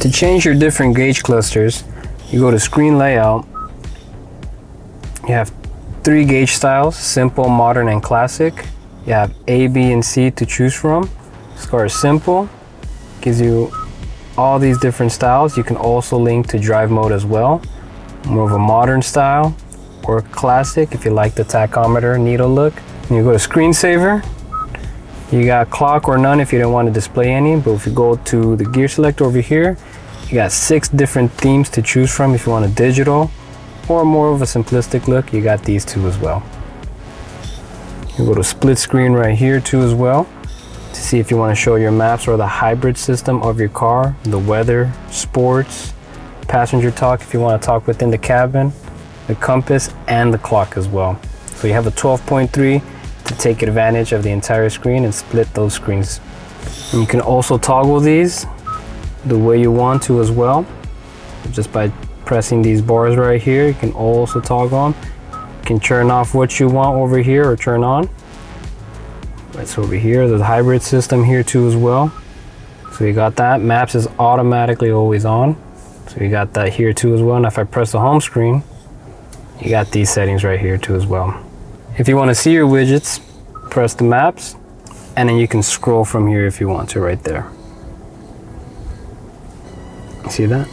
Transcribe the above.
To change your different gauge clusters, you go to screen layout. You have 3 gauge styles: simple, modern, and classic. You have A, B, and C to choose from. Start simple, gives you all these different styles. You can also link to drive mode as well. More of a modern style, or classic if you like the tachometer needle look. And you go to screensaver. You got clock or none if you don't want to display any, but if you go to the gear selector over here, you got 6 different themes to choose from. If you want a digital or more of a simplistic look, you got these 2 as well. You go to split screen right here too as well, to see if you want to show your maps or the hybrid system of your car, the weather, sports, passenger talk if you want to talk within the cabin, the compass, and the clock as well. So you have a 12.3 to take advantage of the entire screen and split those screens. And you can also toggle these the way you want to as well. Just by pressing these bars right here, you can also toggle them. You can turn off what you want over here or turn on. That's over here. There's a hybrid system here too as well. So you got that. Maps is automatically always on. So you got that here too as well. And if I press the home screen, you got these settings right here too as well. If you want to see your widgets, press the maps, and then you can scroll from here if you want to right there. See that?